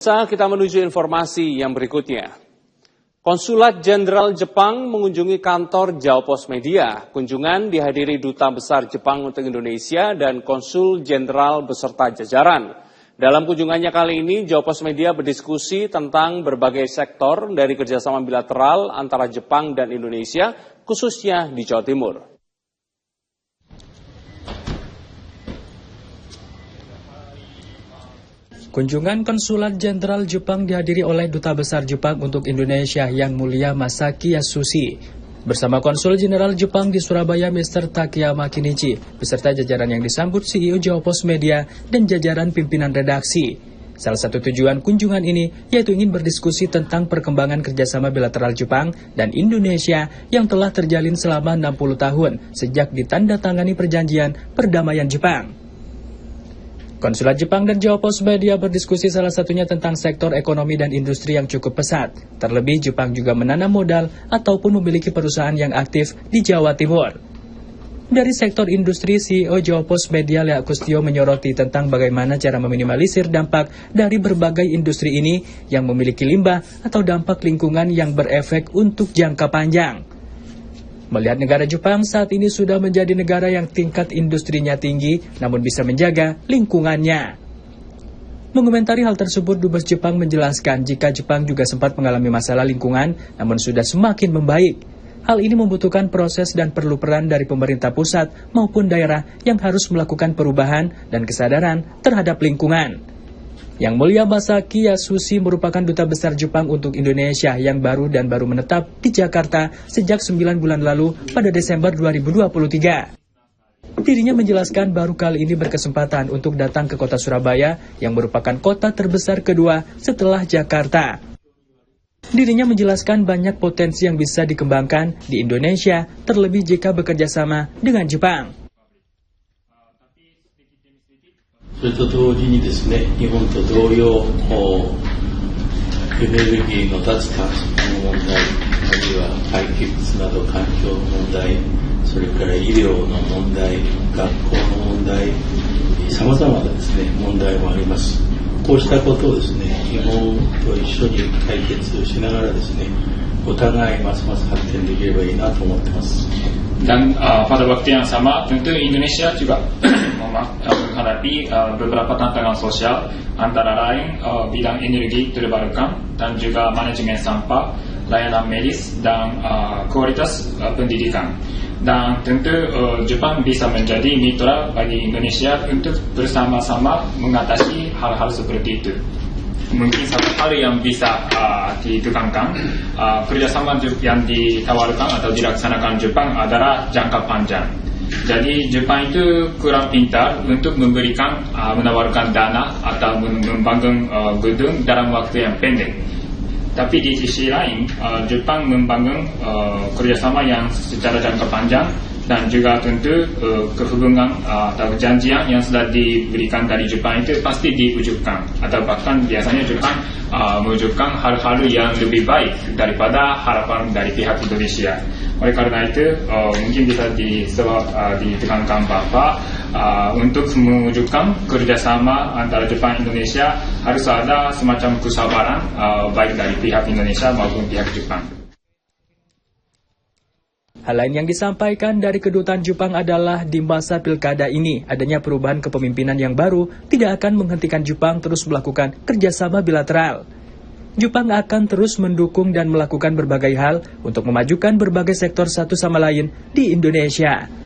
Saat kita menuju informasi yang berikutnya. Konsulat Jenderal Jepang mengunjungi kantor Jawa Pos Media. Kunjungan dihadiri Duta Besar Jepang untuk Indonesia dan Konsul Jenderal beserta jajaran. Dalam kunjungannya kali ini, Jawa Pos Media berdiskusi tentang berbagai sektor dari kerjasama bilateral antara Jepang dan Indonesia, khususnya di Jawa Timur. Kunjungan Konsulat Jenderal Jepang dihadiri oleh Duta Besar Jepang untuk Indonesia Yang Mulia Masaki Yasushi bersama Konsul Jenderal Jepang di Surabaya Mr. Takeyama Kinichi beserta jajaran yang disambut CEO Jawa Pos Media dan jajaran pimpinan redaksi. Salah satu tujuan kunjungan ini yaitu ingin berdiskusi tentang perkembangan kerjasama bilateral Jepang dan Indonesia yang telah terjalin selama 60 tahun sejak ditandatangani perjanjian perdamaian Jepang. Konsulat Jepang dan Jawa Pos Media berdiskusi salah satunya tentang sektor ekonomi dan industri yang cukup pesat. Terlebih Jepang juga menanam modal ataupun memiliki perusahaan yang aktif di Jawa Timur. Dari sektor industri, CEO Jawa Pos Media Lea Kustio menyoroti tentang bagaimana cara meminimalisir dampak dari berbagai industri ini yang memiliki limbah atau dampak lingkungan yang berefek untuk jangka panjang. Melihat negara Jepang saat ini sudah menjadi negara yang tingkat industrinya tinggi, namun bisa menjaga lingkungannya. Mengomentari hal tersebut, Dubes Jepang menjelaskan jika Jepang juga sempat mengalami masalah lingkungan, namun sudah semakin membaik. Hal ini membutuhkan proses dan perlu peran dari pemerintah pusat maupun daerah yang harus melakukan perubahan dan kesadaran terhadap lingkungan. Yang Mulia Masaki Yasushi merupakan Duta Besar Jepang untuk Indonesia yang baru menetap di Jakarta sejak 9 bulan lalu pada Desember 2023. Dirinya menjelaskan baru kali ini berkesempatan untuk datang ke kota Surabaya yang merupakan kota terbesar kedua setelah Jakarta. Dirinya menjelaskan banyak potensi yang bisa dikembangkan di Indonesia, terlebih jika bekerja sama dengan Jepang. それと同時にですね、日本と同様、エネルギーの脱炭素の問題、あるいは廃棄物など環境の問題、それから医療の問題、学校の問題、さまざまなですね、問題もあります。こうしたことをですね、日本と一緒に解決しながらですね、お互いますます発展できればいいなと思ってます。 Dan pada waktu yang sama tentu Indonesia juga menghadapi beberapa tantangan sosial antara lain bidang energi terbarukan dan juga manajemen sampah, layanan medis dan kualitas pendidikan. Dan tentu Jepang bisa menjadi mitra bagi Indonesia untuk bersama-sama mengatasi hal-hal seperti itu. Mungkin satu hal yang bisa ditekankan, kerjasama yang ditawarkan atau dilaksanakan Jepang adalah jangka panjang. Jadi Jepang itu kurang pintar untuk menawarkan dana atau membangun gedung dalam waktu yang pendek. Tapi di sisi lain, Jepang membangun kerjasama yang secara jangka panjang dan juga tentu kehubungan atau janjian yang sudah diberikan dari Jepang itu pasti diwujudkan atau bahkan biasanya Jepang mewujudkan hal-hal yang lebih baik daripada harapan dari pihak Indonesia. Oleh karena itu mungkin bisa ditekankan bahwa untuk mewujudkan kerjasama antara Jepang dan Indonesia harus ada semacam kesabaran baik dari pihak Indonesia maupun pihak Jepang. Hal lain yang disampaikan dari kedutaan Jepang adalah di masa pilkada ini, adanya perubahan kepemimpinan yang baru tidak akan menghentikan Jepang terus melakukan kerjasama bilateral. Jepang akan terus mendukung dan melakukan berbagai hal untuk memajukan berbagai sektor satu sama lain di Indonesia.